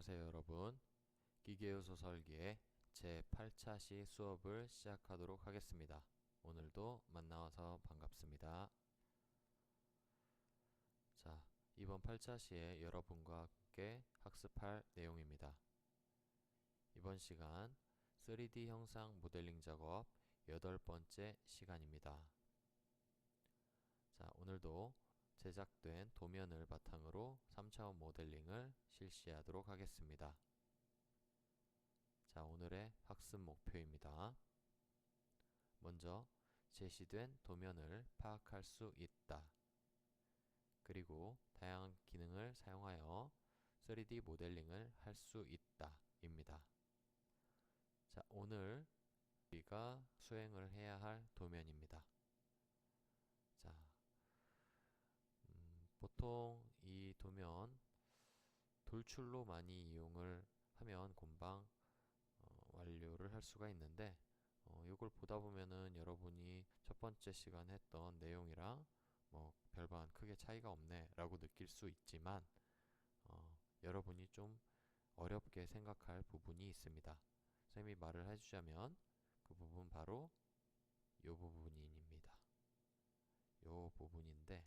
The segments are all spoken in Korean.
안녕하세요 여러분. 기계요소 설계의 제8차시 수업을 시작하도록 하겠습니다. 오늘도 만나와서 반갑습니다. 자, 이번 8차시에 여러분과 함께 학습할 내용입니다. 이번 시간 3D 형상 모델링 작업 8번째 시간입니다. 자, 오늘도 제작된 도면을 바탕으로 3차원 모델링을 실시하도록 하겠습니다. 자, 오늘의 학습 목표입니다. 먼저 제시된 도면을 파악할 수 있다. 그리고 다양한 기능을 사용하여 3D 모델링을 할 수 있다 입니다. 자, 오늘 우리가 수행을 해야 할 도면입니다. 자, 보통 이 도면 돌출로 많이 이용을 하면 금방 완료를 할 수가 있는데 이걸 보다 보면은 여러분이 첫 번째 시간에 했던 내용이랑 뭐 별반 크게 차이가 없네 라고 느낄 수 있지만 여러분이 좀 어렵게 생각할 부분이 있습니다. 쌤이 말을 해주자면 그 부분 바로 이 부분입니다. 이 부분인데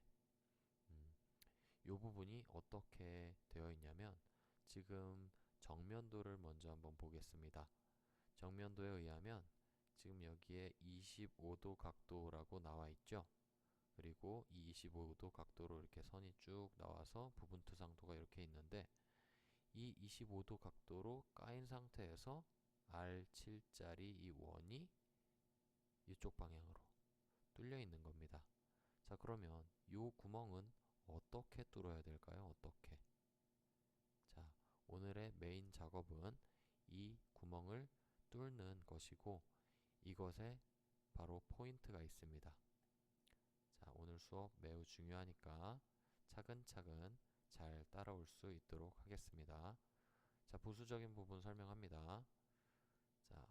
이 부분이 어떻게 되어 있냐면 지금 정면도를 먼저 한번 보겠습니다. 정면도에 의하면 지금 여기에 25도 각도라고 나와 있죠. 그리고 이 25도 각도로 이렇게 선이 쭉 나와서 부분 투상도가 이렇게 있는데 이 25도 각도로 까인 상태에서 R7짜리 이 원이 이쪽 방향으로 뚫려 있는 겁니다. 자, 그러면 이 구멍은 어떻게 뚫어야 될까요? 어떻게? 자, 오늘의 메인 작업은 이 구멍을 뚫는 것이고 이것에 바로 포인트가 있습니다. 자, 오늘 수업 매우 중요하니까 차근차근 잘 따라올 수 있도록 하겠습니다. 자, 부수적인 부분 설명합니다. 자,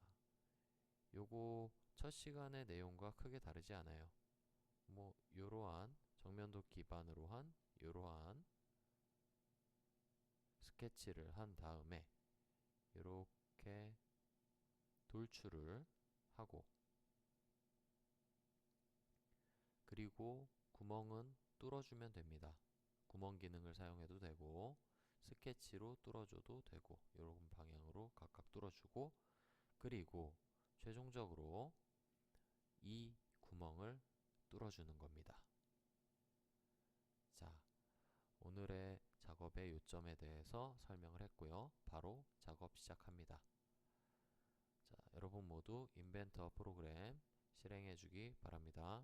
요거 첫 시간의 내용과 크게 다르지 않아요. 뭐 이러한 정면도 기반으로 한 이러한 스케치를 한 다음에 이렇게 돌출을 하고 그리고 구멍은 뚫어주면 됩니다. 구멍 기능을 사용해도 되고 스케치로 뚫어줘도 되고 이런 방향으로 각각 뚫어주고 그리고 최종적으로 이 구멍을 뚫어주는 겁니다. 자, 오늘의 작업의 요점에 대해서 설명을 했고요. 바로 작업 시작합니다. 자, 여러분 모두 인벤터 프로그램 실행해 주기 바랍니다.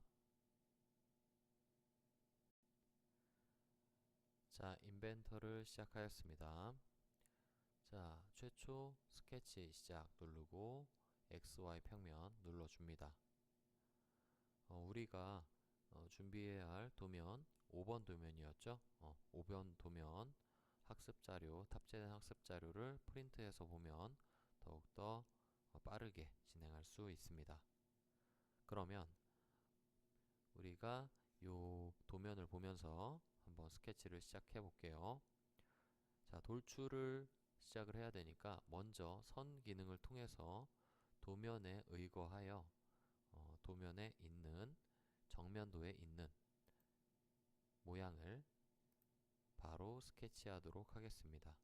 자, 인벤터를 시작하였습니다. 자, 최초 스케치 시작 누르고 XY 평면 눌러줍니다. 우리가 준비해야 할 도면 5번 도면이었죠. 5번 도면 학습자료, 탑재된 학습자료를 프린트해서 보면 더욱더 빠르게 진행할 수 있습니다. 그러면 우리가 이 도면을 보면서 한번 스케치를 시작해 볼게요. 자, 돌출을 시작을 해야 되니까 먼저 선 기능을 통해서 도면에 의거하여 도면에 있는 정면도에 있는 모양을 바로 스케치하도록 하겠습니다.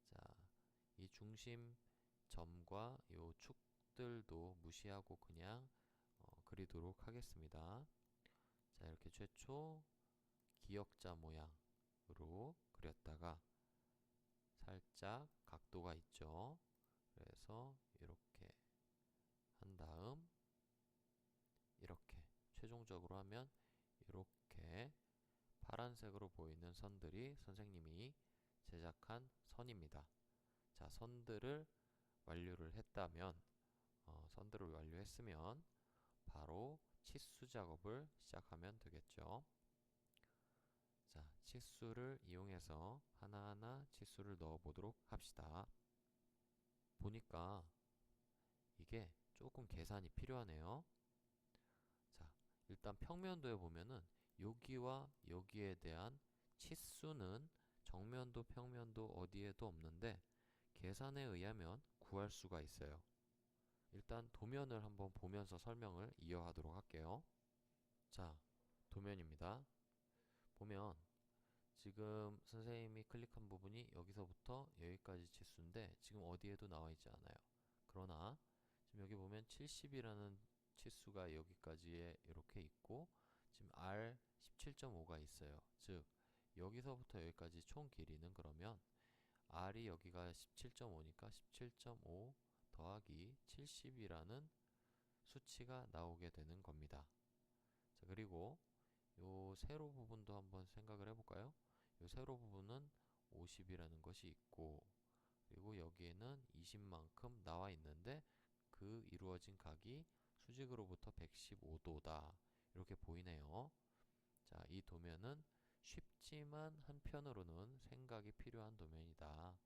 자, 이 중심 점과 이 축들도 무시하고 그냥 그리도록 하겠습니다. 자, 이렇게 최초 기역자 모양으로 그렸다가 살짝 각도가 있죠. 그래서 이렇게 한 다음 이렇게 최종적으로 하면 이렇게 파란색으로 보이는 선들이 선생님이 제작한 선입니다. 자, 선들을 완료를 했다면 선들을 완료했으면 바로 치수 작업을 시작하면 되겠죠. 자, 치수를 이용해서 하나하나 치수를 넣어 보도록 합시다. 보니까 이게 조금 계산이 필요하네요. 자, 일단 평면도에 보면은 여기와 여기에 대한 치수는 정면도 평면도 어디에도 없는데 계산에 의하면 구할 수가 있어요. 일단 도면을 한번 보면서 설명을 이어가도록 할게요. 자, 도면입니다. 보면 지금 선생님이 클릭한 부분이 여기서부터 여기까지 치수인데 지금 어디에도 나와 있지 않아요. 그러나 지금 여기 보면 70이라는 치수가 여기까지에 이렇게 있고 지금 R 17.5가 있어요. 즉 여기서부터 여기까지 총 길이는 그러면 R이 여기가 17.5니까 17.5 더하기 70이라는 수치가 나오게 되는 겁니다. 자, 그리고 요 세로 부분도 한번 생각을 해볼까요? 요 세로 부분은 50이라는 것이 있고 그리고 여기에는 20만큼 나와 있는데 그 이루어진 각이 수직으로부터 115도다. 이렇게 보이네요. 자, 이 도면은 쉽지만 한편으로는 생각이 필요한 도면이다.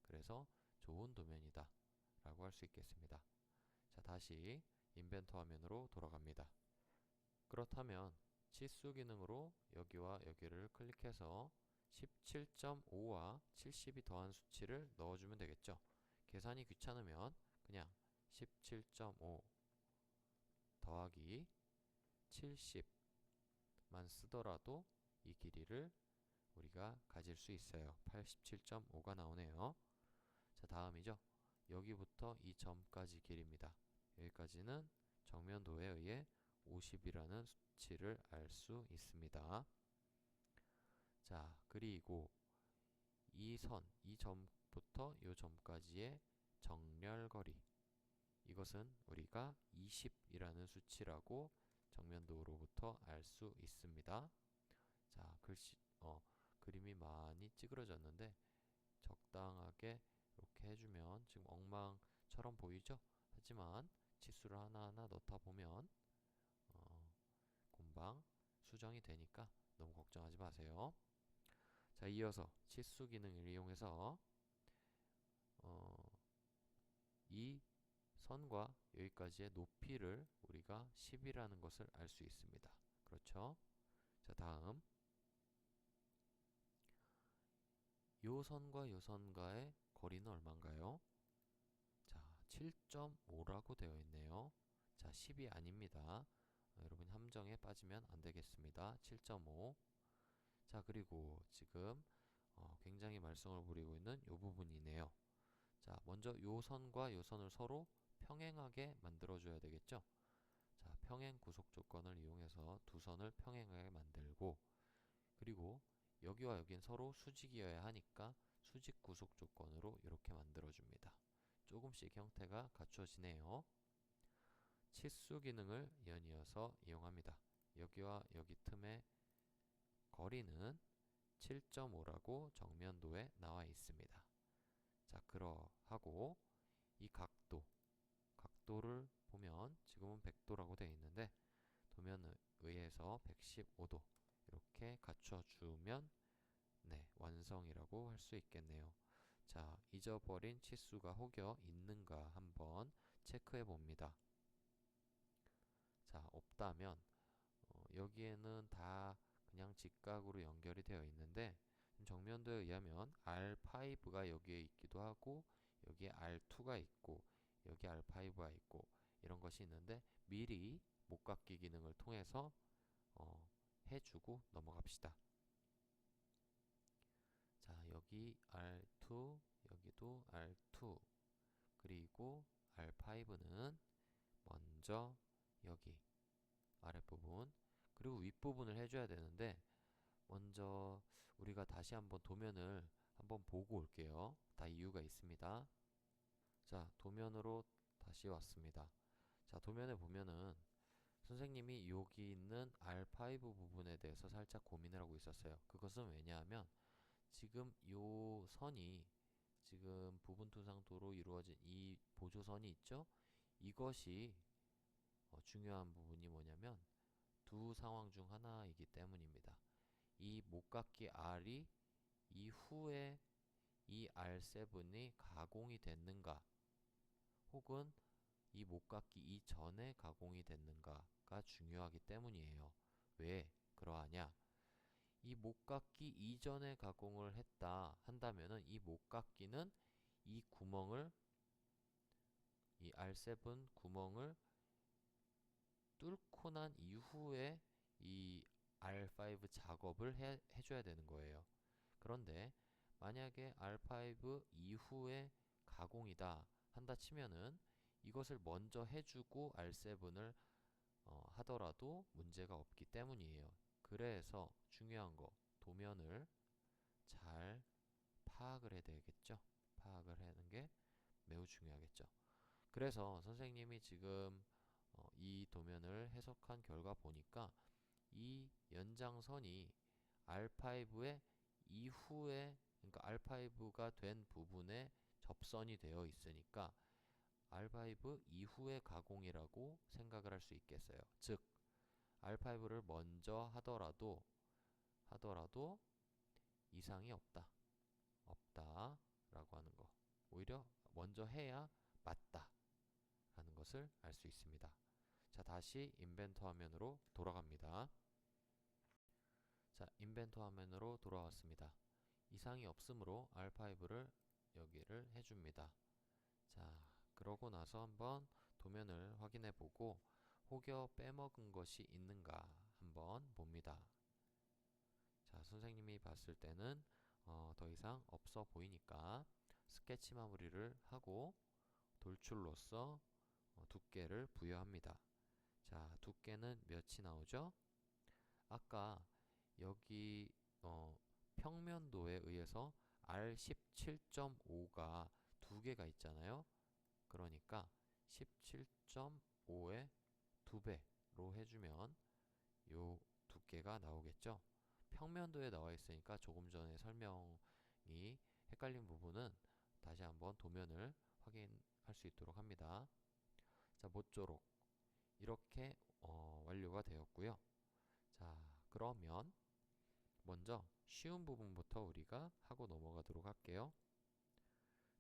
그래서 좋은 도면이다. 라고 할 수 있겠습니다. 자, 다시 인벤터 화면으로 돌아갑니다. 그렇다면 치수 기능으로 여기와 여기를 클릭해서 17.5와 70이 더한 수치를 넣어주면 되겠죠. 계산이 귀찮으면 그냥 17.5 더하기 70만 쓰더라도 이 길이를 우리가 가질 수 있어요. 87.5가 나오네요. 자, 다음이죠. 여기부터 이 점까지 길입니다. 여기까지는 정면도에 의해 50이라는 수치를 알 수 있습니다. 자, 그리고 이 선, 이 점부터 이 점까지의 정렬거리, 이것은 우리가 20이라는 수치라고 정면도로부터 알 수 있습니다. 자, 그림이 많이 찌그러졌는데 적당하게 이렇게 해주면 지금 엉망처럼 보이죠? 하지만 치수를 하나하나 넣다 보면 금방 수정이 되니까 너무 걱정하지 마세요. 자, 이어서 치수 기능을 이용해서 이 선과 여기까지의 높이를 우리가 10이라는 것을 알 수 있습니다. 그렇죠? 자, 다음 요 선과 요 선과의 거리는 얼마인가요? 자, 7.5라고 되어 있네요. 자, 10이 아닙니다. 여러분 함정에 빠지면 안 되겠습니다. 7.5. 자, 그리고 지금 굉장히 말썽을 부리고 있는 요 부분이네요. 자, 먼저 요 선과 요 선을 서로 평행하게 만들어 줘야 되겠죠? 자, 평행 구속 조건을 이용해서 두 선을 평행하게 만들고 그리고 여기와 여긴 서로 수직이어야 하니까 수직 구속 조건으로 이렇게 만들어 줍니다. 조금씩 형태가 갖춰지네요. 치수 기능을 연이어서 이용합니다. 여기와 여기 틈의 거리는 7.5라고 정면도에 나와 있습니다. 자, 그러하고 이 각도를 보면 지금은 100도라고 되어 있는데 도면에 의해서 115도 이렇게 갖춰주면 네, 완성이라고 할 수 있겠네요. 자, 잊어버린 치수가 혹여 있는가 한번 체크해 봅니다. 자, 없다면 여기에는 다 그냥 직각으로 연결이 되어 있는데 정면도에 의하면 R5가 여기에 있기도 하고 여기에 R2가 있고 여기 R5가 있고 이런 것이 있는데 미리 못각기 기능을 통해서 해주고 넘어갑시다. 자, 여기 R2, 여기도 R2, 그리고 R5는 먼저 여기 아랫부분, 그리고 윗부분을 해줘야 되는데 먼저 우리가 다시 한번 도면을 한번 보고 올게요. 다 이유가 있습니다. 자, 도면으로 다시 왔습니다. 자, 도면에 보면은 선생님이 여기 있는 R5 부분에 대해서 살짝 고민을 하고 있었어요. 그것은 왜냐하면 지금 요 선이 지금 부분투상도로 이루어진 이 보조선이 있죠? 이것이 중요한 부분이 뭐냐면 두 상황 중 하나이기 때문입니다. 이 목각기 R이 이후에 이 R7이 가공이 됐는가 혹은 이 목각기 이전에 가공이 됐는가가 중요하기 때문이에요. 왜 그러하냐? 이 목각기 이전에 가공을 했다 한다면은 이 목각기는 이 구멍을, 이 R7 구멍을 뚫고 난 이후에 이 R5 작업을 해줘야 되는 거예요. 그런데 만약에 R5 이후에 가공이다 한다 치면은 이것을 먼저 해주고 R7을 하더라도 문제가 없기 때문이에요. 그래서 중요한 거, 도면을 잘 파악을 해야 되겠죠. 파악을 하는 게 매우 중요하겠죠. 그래서 선생님이 지금 이 도면을 해석한 결과 보니까 이 연장선이 R5의 이후에, 그러니까 R5가 된 부분에 접선이 되어 있으니까 R5 이후의 가공이라고 생각을 할 수 있겠어요. 즉 R5를 먼저 하더라도 이상이 없다 라고 하는 거, 오히려 먼저 해야 맞다 라는 것을 알 수 있습니다. 자, 다시 인벤터 화면으로 돌아갑니다. 자, 인벤터 화면으로 돌아왔습니다. 이상이 없으므로 R5를 여기를 해줍니다. 자, 그러고 나서 한번 도면을 확인해 보고 혹여 빼먹은 것이 있는가 한번 봅니다. 자, 선생님이 봤을 때는 더 이상 없어 보이니까 스케치 마무리를 하고 돌출로서 두께를 부여합니다. 자, 두께는 몇이 나오죠? 아까 여기 평면도에 의해서 R17.5가 두 개가 있잖아요. 그러니까 17.5의 2배로 해주면 요 두께가 나오겠죠. 평면도에 나와 있으니까 조금 전에 설명이 헷갈린 부분은 다시 한번 도면을 확인할 수 있도록 합니다. 자, 모쪼록 이렇게 완료가 되었고요. 자, 그러면 먼저 쉬운 부분부터 우리가 하고 넘어가도록 할게요.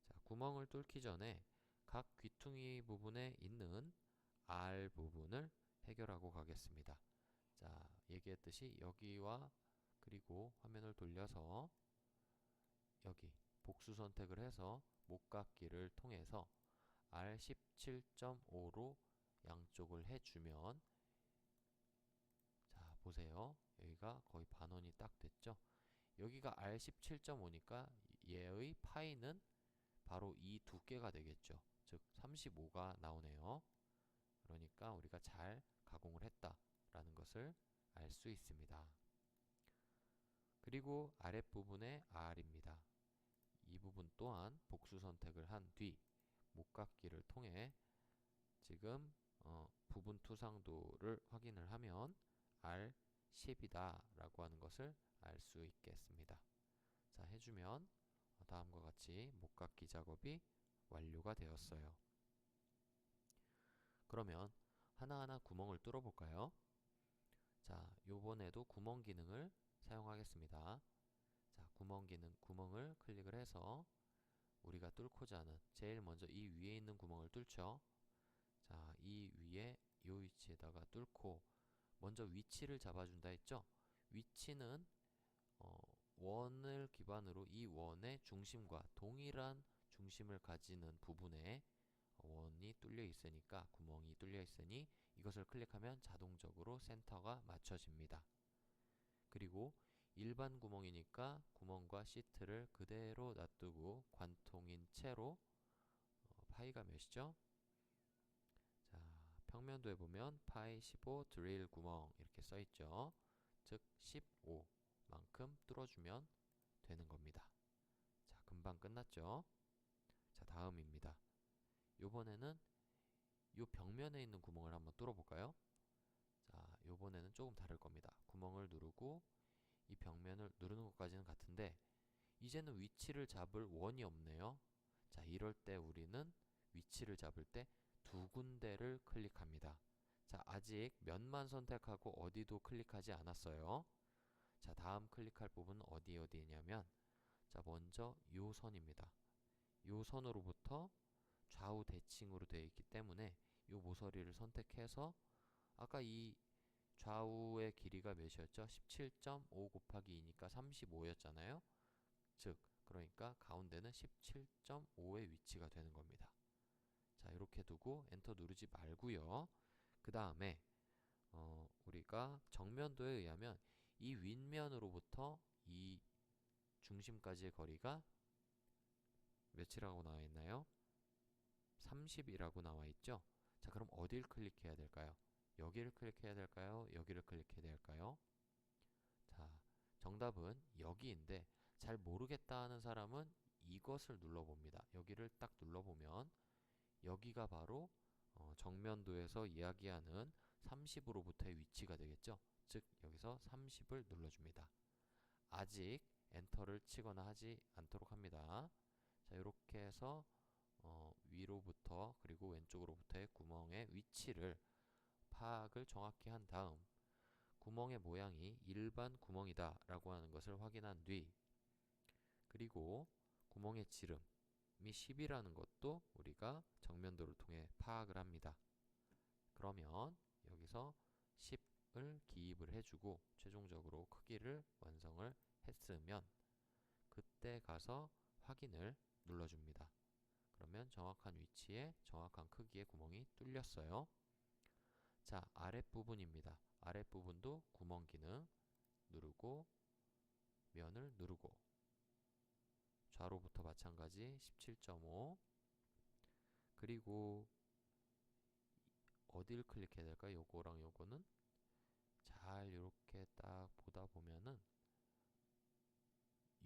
자, 구멍을 뚫기 전에 각 귀퉁이 부분에 있는 R 부분을 해결하고 가겠습니다. 자, 얘기했듯이 여기와 그리고 화면을 돌려서 여기 복수 선택을 해서 목깎기를 통해서 R17.5로 양쪽을 해주면, 자, 보세요. 여기가 거의 반원이 딱 됐죠. 여기가 R17.5니까 얘의 파이는 바로 이 두께가 되겠죠. 즉 35가 나오네요. 그러니까 우리가 잘 가공을 했다라는 것을 알 수 있습니다. 그리고 아랫부분의 R입니다. 이 부분 또한 복수 선택을 한 뒤 목깎기를 통해 지금 부분 투상도를 확인을 하면 R10이다 라고 하는 것을 알 수 있겠습니다. 자, 해주면 다음과 같이 목깎기 작업이 완료가 되었어요. 그러면 하나하나 구멍을 뚫어 볼까요? 자, 요번에도 구멍 기능을 사용하겠습니다. 자, 구멍 기능, 구멍을 클릭을 해서 우리가 뚫고자 하는, 제일 먼저 이 위에 있는 구멍을 뚫죠. 자, 이 위에 이 위치에다가 뚫고 먼저 위치를 잡아준다 했죠. 위치는 원을 기반으로 이 원의 중심과 동일한 중심을 가지는 부분에 원이 뚫려 있으니까, 구멍이 뚫려 있으니 이것을 클릭하면 자동적으로 센터가 맞춰집니다. 그리고 일반 구멍이니까 구멍과 시트를 그대로 놔두고 관통인 채로 파이가 몇이죠? 자, 평면도에 보면 파이 15 드릴 구멍 이렇게 써있죠. 즉 15만큼 뚫어주면 되는 겁니다. 자, 금방 끝났죠? 자, 다음입니다. 요번에는 요 벽면에 있는 구멍을 한번 뚫어볼까요? 자, 요번에는 조금 다를 겁니다. 구멍을 누르고 이 벽면을 누르는 것까지는 같은데 이제는 위치를 잡을 원이 없네요. 자, 이럴 때 우리는 위치를 잡을 때 두 군데를 클릭합니다. 자, 아직 면만 선택하고 어디도 클릭하지 않았어요. 자, 다음 클릭할 부분은 어디냐면, 자, 먼저 요 선입니다. 요 선으로부터 좌우 대칭으로 되어 있기 때문에 요 모서리를 선택해서, 아까 이 좌우의 길이가 몇이었죠? 17.5 곱하기 2니까 35였잖아요. 즉 그러니까 가운데는 17.5의 위치가 되는 겁니다. 자, 이렇게 두고 엔터 누르지 말고요. 그 다음에 우리가 정면도에 의하면 이 윗면으로부터 이 중심까지의 거리가 몇이라고 나와 있나요? 30이라고 나와 있죠? 자, 그럼 어딜 클릭해야 될까요? 여기를 클릭해야 될까요? 여기를 클릭해야 될까요? 자, 정답은 여기인데 잘 모르겠다 하는 사람은 이것을 눌러봅니다. 여기를 딱 눌러보면 여기가 바로 정면도에서 이야기하는 30으로부터의 위치가 되겠죠? 즉 여기서 30을 눌러줍니다. 아직 엔터를 치거나 하지 않도록 합니다. 자, 이렇게 해서 위로부터 그리고 왼쪽으로부터의 구멍의 위치를 파악을 정확히 한 다음 구멍의 모양이 일반 구멍이다 라고 하는 것을 확인한 뒤 그리고 구멍의 지름이 10이라는 것도 우리가 정면도를 통해 파악을 합니다. 그러면 여기서 10을 기입을 해주고 최종적으로 크기를 완성을 했으면 그때 가서 확인을 눌러줍니다. 그러면 정확한 위치에 정확한 크기의 구멍이 뚫렸어요. 자, 아랫부분입니다. 아랫부분도 구멍 기능 누르고 면을 누르고 좌로부터 마찬가지 17.5 그리고 어딜 클릭해야 될까요? 요거랑 요거는 잘 이렇게 딱 보다 보면은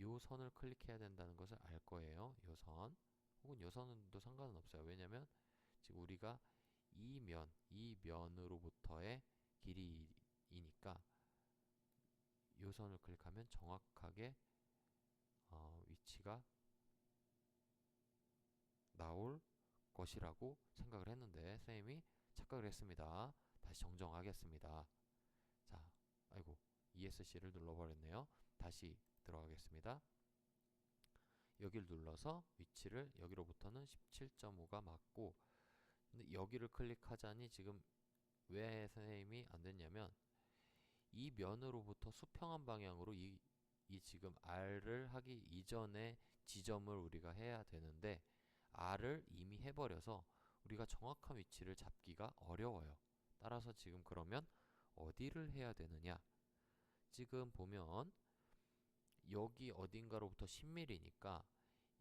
요 선을 클릭해야 된다는 것을 알 거예요. 요 선 혹은 요 선도 상관은 없어요. 왜냐면 지금 우리가 이 면으로부터의 길이이니까 요 선을 클릭하면 정확하게 위치가 나올 것이라고 생각을 했는데 선생님이 착각을 했습니다. 다시 정정하겠습니다. 자, 아이고 ESC를 눌러버렸네요. 다시 들어가겠습니다. 여기를 눌러서 위치를 여기로부터는 17.5가 맞고 근데 여기를 클릭하자니 지금 왜 선생님이 안 됐냐면 이 면으로부터 수평한 방향으로 이 지금 R을 하기 이전에 지점을 우리가 해야 되는데 R을 이미 해버려서 우리가 정확한 위치를 잡기가 어려워요. 따라서 지금 그러면 어디를 해야 되느냐? 지금 보면 여기 어딘가로부터 10mm니까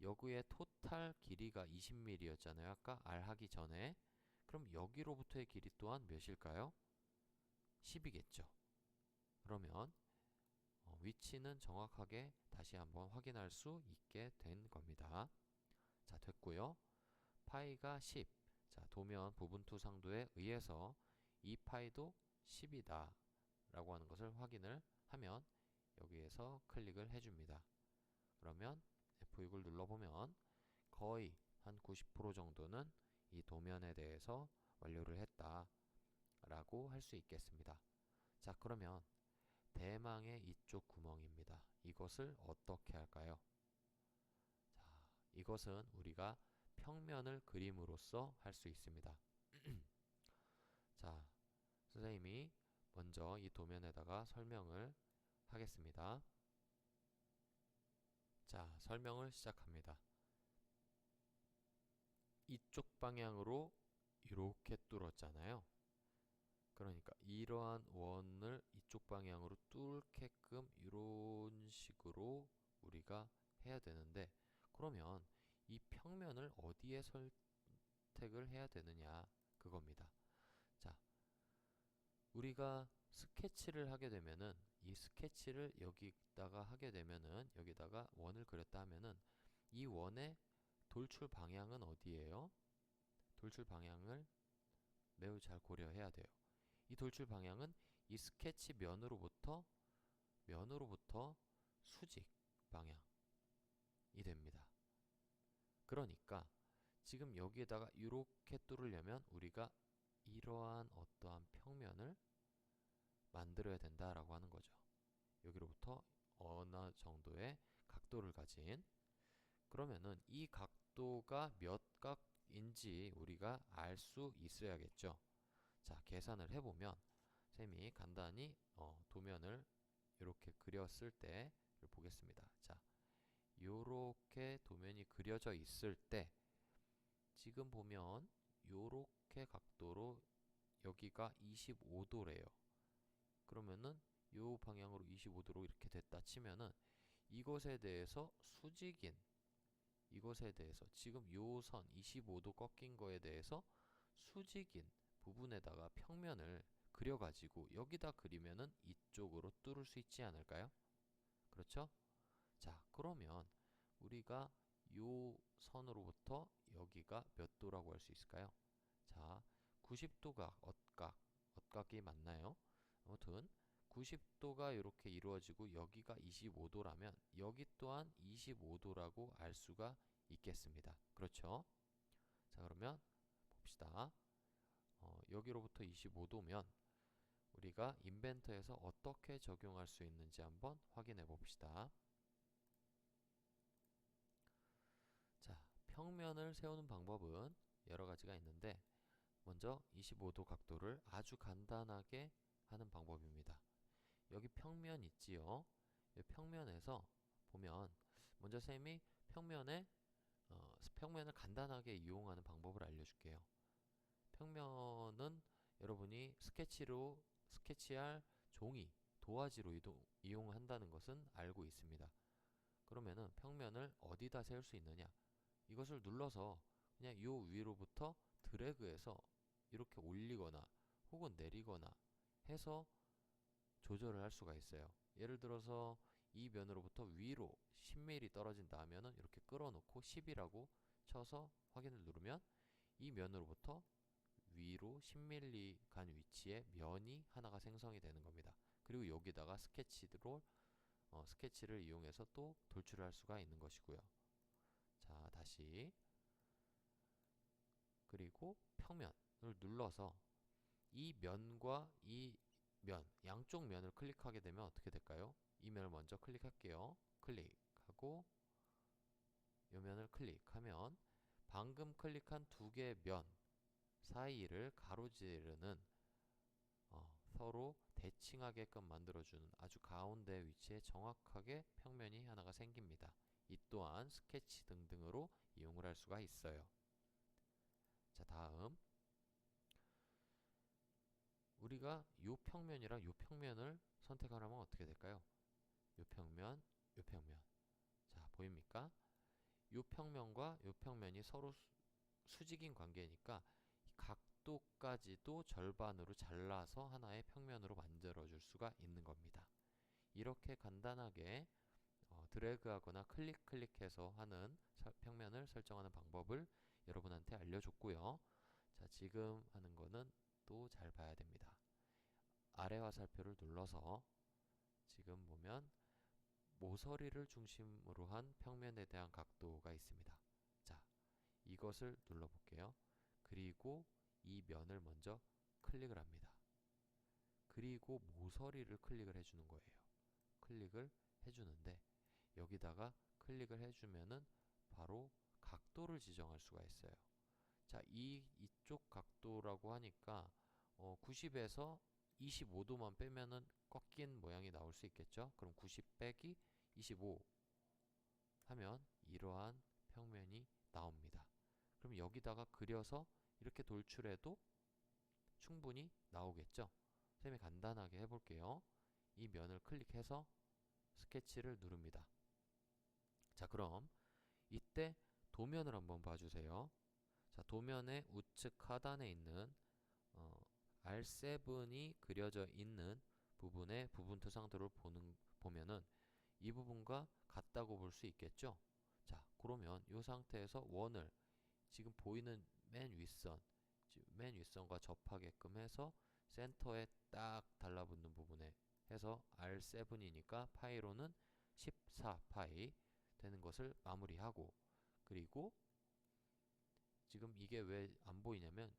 여기의 토탈 길이가 20mm였잖아요. 아까 R 하기 전에. 그럼 여기로부터의 길이 또한 몇일까요? 10이겠죠. 그러면 위치는 정확하게 다시 한번 확인할 수 있게 된 겁니다. 자, 됐고요. 파이가 10. 자, 도면 부분투 상도에 의해서 이 파이도 10이다 라고 하는 것을 확인을 하면 여기에서 클릭을 해줍니다. 그러면 F6을 눌러보면 거의 한 90% 정도는 이 도면에 대해서 완료를 했다 라고 할 수 있겠습니다. 자, 그러면 대망의 이쪽 구멍입니다. 이것을 어떻게 할까요? 자, 이것은 우리가 평면을 그림으로써 할 수 있습니다. 자, 선생님이 먼저 이 도면에다가 설명을 하겠습니다. 자, 설명을 시작합니다. 이쪽 방향으로 이렇게 뚫었잖아요. 그러니까 이러한 원을 이쪽 방향으로 뚫게끔 이런 식으로 우리가 해야 되는데 그러면 이 평면을 어디에 선택을 해야 되느냐 그겁니다. 자, 우리가 스케치를 하게 되면은 이 스케치를 여기다가 하게 되면은 여기다가 원을 그렸다 하면은 이 원의 돌출 방향은 어디예요? 돌출 방향을 매우 잘 고려해야 돼요. 이 돌출 방향은 이 스케치 면으로부터 수직 방향이 됩니다. 그러니까 지금 여기에다가 이렇게 뚫으려면 우리가 이러한 어떠한 평면을 만들어야 된다라고 하는 거죠. 여기로부터 어느 정도의 각도를 가진 그러면은 이 각도가 몇 각인지 우리가 알 수 있어야겠죠. 자, 계산을 해보면 쌤이 간단히 도면을 이렇게 그렸을 때 보겠습니다. 자, 요렇게 도면이 그려져 있을 때 지금 보면 요렇게 각도로 여기가 25도래요. 그러면은 요 방향으로 25도로 이렇게 됐다 치면은 이것에 대해서 수직인 이것에 대해서 지금 요 선 25도 꺾인 거에 대해서 수직인 부분에다가 평면을 그려가지고 여기다 그리면은 이쪽으로 뚫을 수 있지 않을까요? 그렇죠? 자, 그러면 우리가 요 선으로부터 여기가 몇 도라고 할 수 있을까요? 자, 90도가 엇각이 맞나요? 아무튼 90도가 이렇게 이루어지고 여기가 25도라면 여기 또한 25도라고 알 수가 있겠습니다. 그렇죠? 자, 그러면 봅시다. 여기로부터 25도면 우리가 인벤터에서 어떻게 적용할 수 있는지 한번 확인해 봅시다. 자, 평면을 세우는 방법은 여러 가지가 있는데 먼저 25도 각도를 아주 간단하게 하는 방법입니다. 여기 평면 있지요? 이 평면에서 보면 먼저 쌤이 평면을 간단하게 이용하는 방법을 알려줄게요. 평면은 여러분이 스케치할 종이, 도화지로 이용한다는 것은 알고 있습니다. 그러면은 평면을 어디다 세울 수 있느냐? 이것을 눌러서 그냥 요 위로부터 드래그해서 이렇게 올리거나 혹은 내리거나 해서 조절을 할 수가 있어요. 예를 들어서 이 면으로부터 위로 10mm 떨어진다 하면은 이렇게 끌어놓고 10이라고 쳐서 확인을 누르면 이 면으로부터 위로 10mm 간 위치에 면이 하나가 생성이 되는 겁니다. 그리고 여기다가 스케치를 이용해서 또 돌출을 할 수가 있는 것이고요. 자, 다시 그리고 평면을 눌러서 이 면과 이 양쪽 면을 클릭하게 되면 어떻게 될까요? 이 면을 먼저 클릭할게요. 클릭하고 이 면을 클릭하면 방금 클릭한 두 개의 면 사이를 가로지르는 서로 대칭하게끔 만들어주는 아주 가운데 위치에 정확하게 평면이 하나가 생깁니다. 이 또한 스케치 등등으로 이용을 할 수가 있어요. 자, 다음 우리가 요 평면이랑 요 평면을 선택하려면 어떻게 될까요? 요 평면, 요 평면. 자, 보입니까? 요 평면과 요 평면이 서로 수직인 관계니까 각도까지도 절반으로 잘라서 하나의 평면으로 만들어 줄 수가 있는 겁니다. 이렇게 간단하게 드래그하거나 클릭해서 하는 평면을 설정하는 방법을 여러분한테 알려줬고요. 자, 지금 하는 거는 또 잘 봐야 됩니다. 아래 화살표를 눌러서 지금 보면 모서리를 중심으로 한 평면에 대한 각도가 있습니다. 자, 이것을 눌러볼게요. 그리고 이 면을 먼저 클릭을 합니다. 그리고 모서리를 클릭을 해주는 거예요. 클릭을 해주는데 여기다가 클릭을 해주면은 바로 각도를 지정할 수가 있어요. 자, 이쪽 각도라고 하니까 90에서 25도만 빼면은 꺾인 모양이 나올 수 있겠죠? 그럼 90 빼기 25 하면 이러한 평면이 나옵니다. 그럼 여기다가 그려서 이렇게 돌출해도 충분히 나오겠죠? 쌤이 간단하게 해볼게요. 이 면을 클릭해서 스케치를 누릅니다. 자, 그럼 이때 도면을 한번 봐주세요. 자, 도면의 우측 하단에 있는 R7이 그려져 있는 부분의 부분 투상도를 보면은 이 부분과 같다고 볼 수 있겠죠? 자, 그러면 이 상태에서 원을 지금 보이는 맨 윗선과 접하게끔 해서 센터에 딱 달라붙는 부분에 해서 R7이니까 파이로는 14파이 되는 것을 마무리하고 그리고 지금 이게 왜 안 보이냐면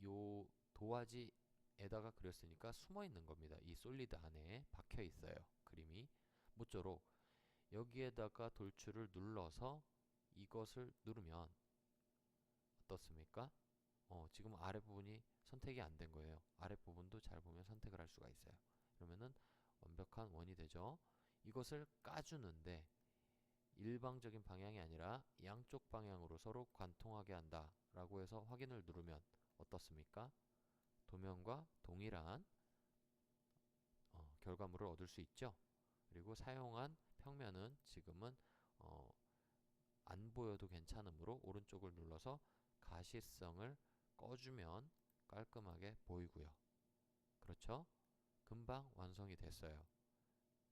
요 도화지에다가 그렸으니까 숨어 있는 겁니다. 이 솔리드 안에 박혀 있어요. 그림이 모쪼록 여기에다가 돌출을 눌러서 이것을 누르면 어떻습니까? 지금 아랫부분이 선택이 안 된 거예요. 아랫부분도 잘 보면 선택을 할 수가 있어요. 그러면은 완벽한 원이 되죠. 이것을 까주는데 일방적인 방향이 아니라 양쪽 방향으로 서로 관통하게 한다 라고 해서 확인을 누르면 어떻습니까? 도면과 동일한 결과물을 얻을 수 있죠. 그리고 사용한 평면은 지금은 안 보여도 괜찮으므로 오른쪽을 눌러서 가시성을 꺼주면 깔끔하게 보이고요. 그렇죠? 금방 완성이 됐어요.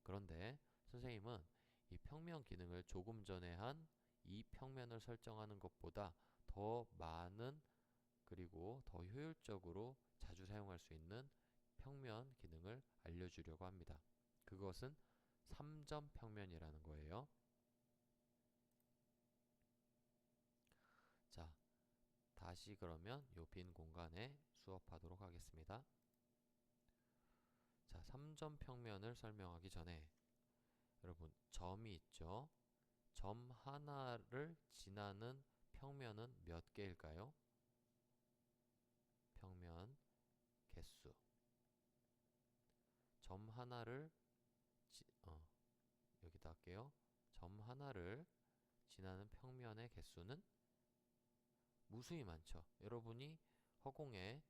그런데 선생님은 이 평면 기능을 조금 전에 한 이 평면을 설정하는 것보다 더 많은 그리고 더 효율적으로 자주 사용할 수 있는 평면 기능을 알려주려고 합니다. 그것은 3점 평면이라는 거예요. 자, 다시 그러면 이 빈 공간에 수업하도록 하겠습니다. 자, 3점 평면을 설명하기 전에 여러분 점이 있죠? 점 하나를 지나는 평면은 몇 개일까요? 평면 개수. 점 하나를 여기다 할게요. 점 하나를 지나는 평면의 개수는 무수히 많죠. 여러분이 허공에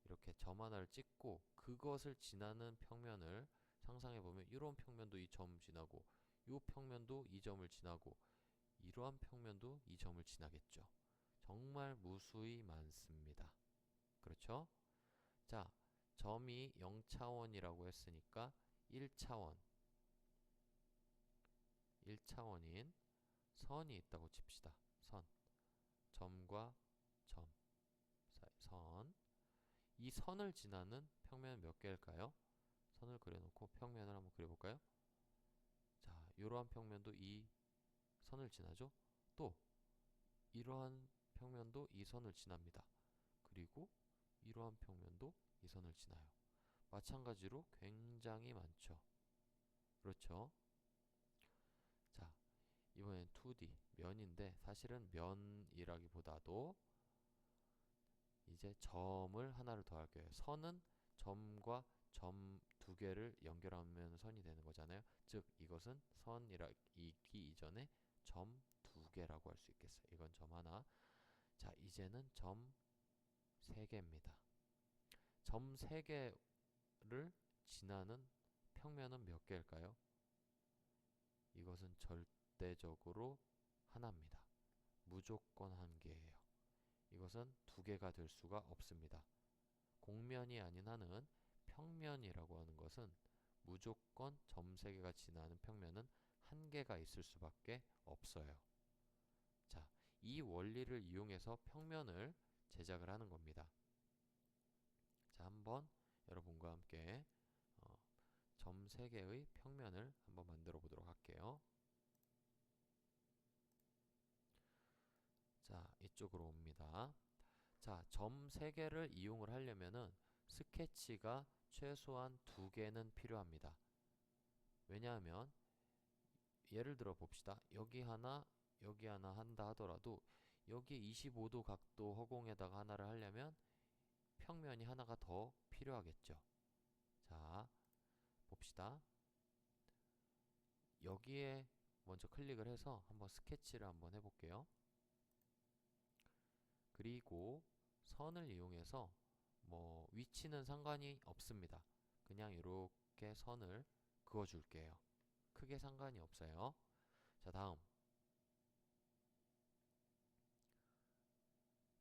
이렇게 점 하나를 찍고 그것을 지나는 평면을 상상해 보면 이런 평면도 이 점 지나고 이 평면도 이 점을 지나고 이러한 평면도 이 점을 지나겠죠. 정말 무수히 많습니다. 그렇죠? 자, 점이 0차원이라고 했으니까 1차원인 선이 있다고 칩시다. 선. 점과 점 사이 선. 이 선을 지나는 평면은 몇 개일까요? 선을 그려놓고 평면을 한번 그려볼까요? 자, 이러한 평면도 이 선을 지나죠? 또 이러한 평면도 이 선을 지납니다. 그리고 이러한 평면도 이 선을 지나요. 마찬가지로 굉장히 많죠. 그렇죠? 자, 이번엔 2D 면인데 사실은 면이라기보다도 이제 점을 하나를 더 할게요. 선은 점과 점 두 개를 연결하면 선이 되는 거잖아요. 즉 이것은 선이기 이전에 점 두 개라고 할 수 있겠어요. 이건 점 하나. 자, 이제는 점 세 개입니다. 점 세 개를 지나는 평면은 몇 개일까요? 이것은 절대적으로 하나입니다. 무조건 한 개예요. 이것은 두 개가 될 수가 없습니다. 공면이 아닌 한은 평면이라고 하는 것은 무조건 점 세 개가 지나는 평면은 한 개가 있을 수밖에 없어요. 자, 이 원리를 이용해서 평면을 제작을 하는 겁니다. 자, 한번 여러분과 함께 점 3개의 평면을 한번 만들어 보도록 할게요. 자, 이쪽으로 옵니다. 자, 점 3개를 이용을 하려면은 스케치가 최소한 2개는 필요합니다. 왜냐하면 예를 들어 봅시다. 여기 하나 한다 하더라도 여기 25도 각도 허공에다가 하나를 하려면 평면이 하나가 더 필요하겠죠. 자, 봅시다. 여기에 먼저 클릭을 해서 한번 스케치를 한번 해볼게요. 그리고 선을 이용해서 뭐 위치는 상관이 없습니다. 그냥 이렇게 선을 그어 줄게요. 크게 상관이 없어요. 자, 다음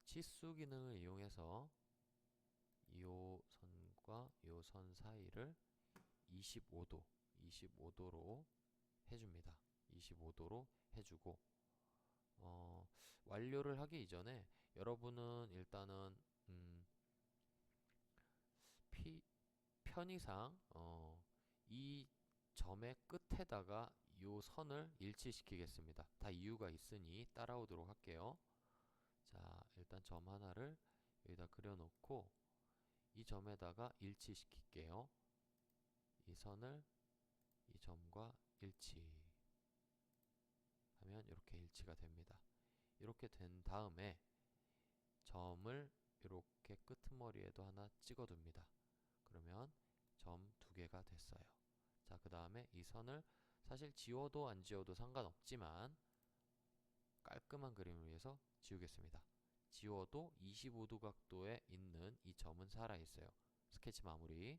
치수 기능을 이용해서 이 선과 이 선 사이를 25도로 해줍니다. 25도로 해주고 완료를 하기 이전에 여러분은 일단은 편의상 이 점의 끝에다가 이 선을 일치시키겠습니다. 다 이유가 있으니 따라오도록 할게요. 자, 일단 점 하나를 여기다 그려놓고 이 점에다가 일치시킬게요. 이 선을 이 점과 일치하면 이렇게 일치가 됩니다. 이렇게 된 다음에 점을 이렇게 끄트머리에도 하나 찍어둡니다. 그러면 점 2개가 됐어요. 자, 그 다음에 이 선을 사실 지워도 안 지워도 상관없지만 깔끔한 그림을 위해서 지우겠습니다. 지워도 25도 각도에 있는 이 점은 살아있어요. 스케치 마무리.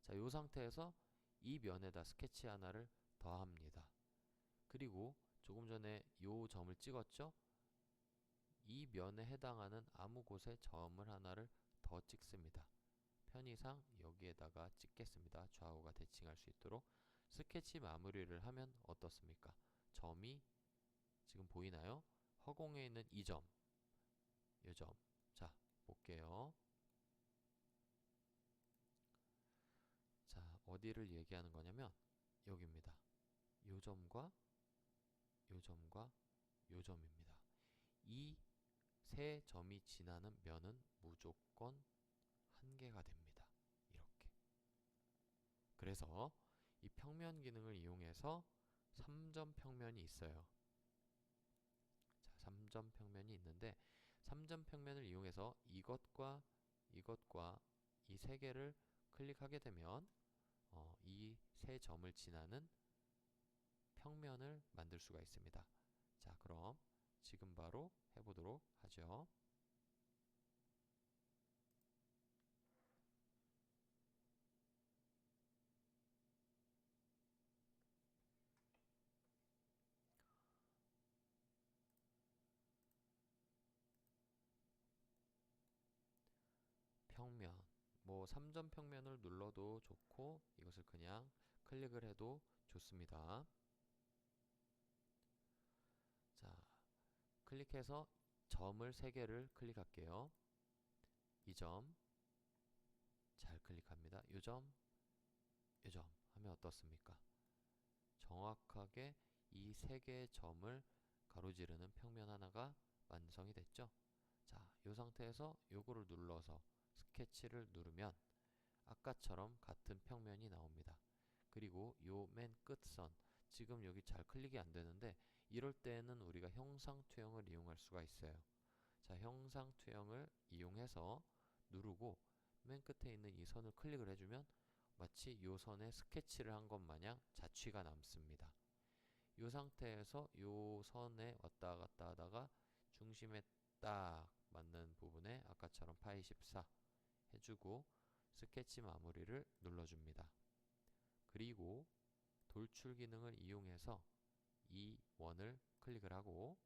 자, 이 상태에서 이 면에다 스케치 하나를 더합니다. 그리고 조금 전에 이 점을 찍었죠? 이 면에 해당하는 아무 곳에 점을 하나를 더 찍습니다. 편의상 여기에다가 찍겠습니다. 좌우가 대칭할 수 있도록. 스케치 마무리를 하면 어떻습니까? 점이 지금 보이나요? 허공에 있는 이 점, 이 점. 자, 볼게요. 자, 어디를 얘기하는 거냐면 여기입니다. 요 점과 요 점과 요 점입니다. 이 세 점이 지나는 면은 무조건 한 개가 됩니다. 이렇게. 그래서 이 평면 기능을 이용해서 3점 평면이 있어요. 자, 3점 평면이 있는데 3점 평면을 이용해서 이것과 이것과 이 세 개를 클릭하게 되면 이 세 점을 지나는 평면을 만들 수가 있습니다. 자, 그럼 지금 바로 해보도록 하죠. 평면, 뭐 3점 평면을 눌러도 좋고 이것을 그냥 클릭을 해도 좋습니다. 자, 클릭해서 점을 3개를 클릭할게요. 이 점, 잘 클릭합니다. 이 점, 이 점 하면 어떻습니까? 정확하게 이 3개의 점을 가로지르는 평면 하나가 완성이 됐죠? 자, 이 상태에서 요거를 눌러서 스케치를 누르면 아까처럼 같은 평면이 나옵니다. 그리고 요 맨 끝선, 지금 여기 잘 클릭이 안 되는데 이럴 때는 우리가 형상 투영을 이용할 수가 있어요. 자, 형상 투영을 이용해서 누르고 맨 끝에 있는 이 선을 클릭을 해주면 마치 요 선에 스케치를 한 것 마냥 자취가 남습니다. 요 상태에서 요 선에 왔다 갔다 하다가 중심에 딱 맞는 부분에 아까처럼 파이 14 해주고 스케치 마무리를 눌러줍니다. 그리고 돌출 기능을 이용해서 이 원을 클릭을 하고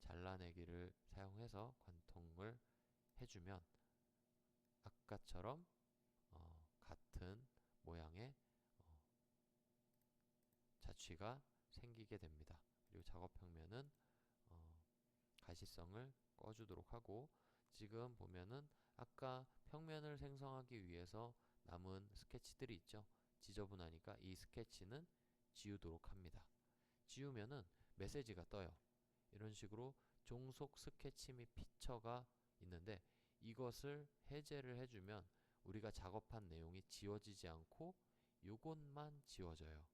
잘라내기를 사용해서 관통을 해주면 아까처럼 같은 모양의 자취가 생기게 됩니다. 그리고 작업 평면은 가시성을 꺼주도록 하고, 지금 보면은 아까 평면을 생성하기 위해서 남은 스케치들이 있죠. 지저분하니까 이 스케치는 지우도록 합니다. 지우면은 메시지가 떠요. 이런 식으로 종속 스케치 및 피처가 있는데 이것을 해제를 해주면 우리가 작업한 내용이 지워지지 않고 요것만 지워져요.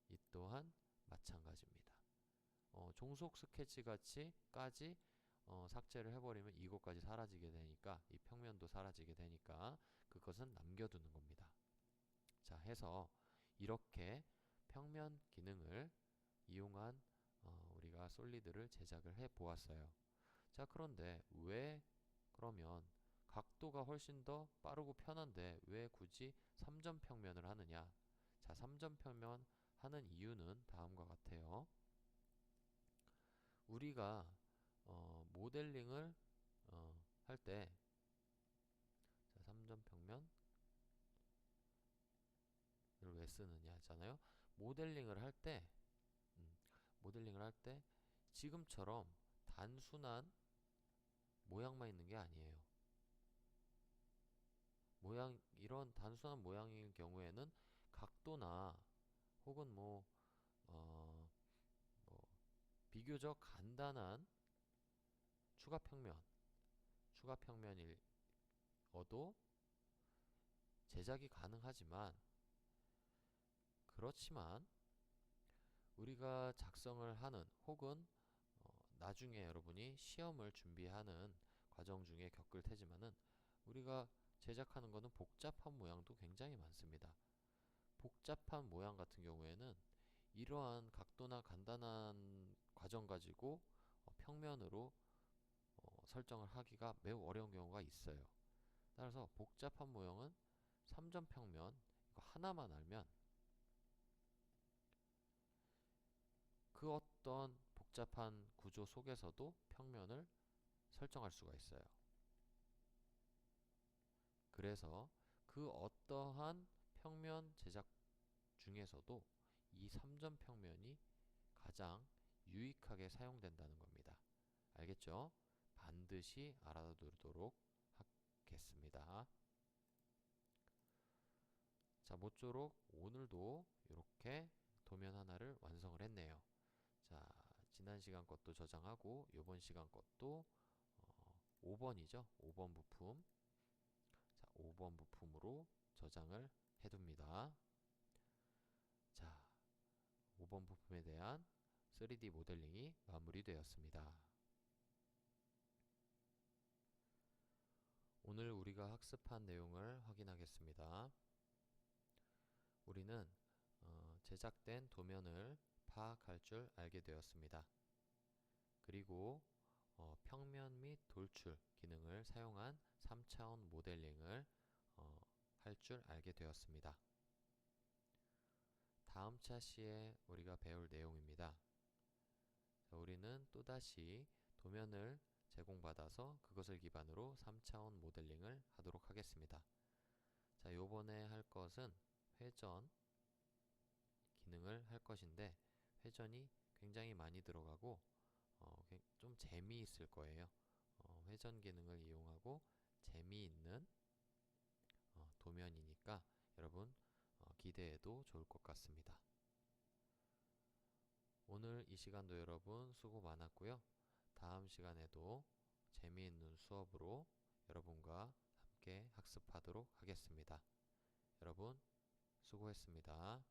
이 또한 마찬가지입니다. 종속 스케치 같이까지 삭제를 해버리면 이것까지 사라지게 되니까, 이 평면도 사라지게 되니까 그것은 남겨두는 겁니다. 자, 해서 이렇게 평면 기능을 이용한 우리가 솔리드를 제작을 해 보았어요. 자, 그런데 왜 그러면 각도가 훨씬 더 빠르고 편한데 왜 굳이 3점 평면을 하느냐? 자, 3점 평면 하는 이유는 다음과 같아요. 우리가 모델링을 할 때, 자, 3점 평면을 왜 쓰느냐 하잖아요. 모델링을 할 때, 모델링을 할 때 지금처럼 단순한 모양만 있는 게 아니에요. 이런 단순한 모양일 경우에는 각도나 혹은 어, 뭐 비교적 간단한 추가 평면일 어도 제작이 가능하지만, 그렇지만 우리가 작성을 하는 혹은 나중에 여러분이 시험을 준비하는 과정 중에 겪을 테지만은 우리가 제작하는 것은 복잡한 모양도 굉장히 많습니다. 복잡한 모양 같은 경우에는 이러한 각도나 간단한 과정 가지고 평면으로 설정을 하기가 매우 어려운 경우가 있어요. 따라서 복잡한 모형은 3점 평면 이거 하나만 알면 그 어떤 복잡한 구조 속에서도 평면을 설정할 수가 있어요. 그래서 그 어떠한 평면 제작 중에서도 이 3점 평면이 가장 유익하게 사용된다는 겁니다. 알겠죠? 반드시 알아두도록 하겠습니다. 자, 모쪼록 오늘도 이렇게 도면 하나를 완성을 했네요. 자, 지난 시간 것도 저장하고 이번 시간 것도 5번이죠. 5번 부품. 자, 5번 부품으로 저장을 해둡니다. 자, 5번 부품에 대한 3D 모델링이 마무리되었습니다. 오늘 우리가 학습한 내용을 확인하겠습니다. 우리는 제작된 도면을 파악할 줄 알게 되었습니다. 그리고 평면 및 돌출 기능을 사용한 3차원 모델링을 할 줄 알게 되었습니다. 다음 차시에 우리가 배울 내용입니다. 자, 우리는 또다시 도면을 제공받아서 그것을 기반으로 3차원 모델링을 하도록 하겠습니다. 자, 요번에 할 것은 회전 기능을 할 것인데 회전이 굉장히 많이 들어가고 좀 재미있을 거예요. 회전 기능을 이용하고 재미있는 도면이니까 여러분 기대해도 좋을 것 같습니다. 오늘 이 시간도 여러분 수고 많았고요. 다음 시간에도 재미있는 수업으로 여러분과 함께 학습하도록 하겠습니다. 여러분 수고했습니다.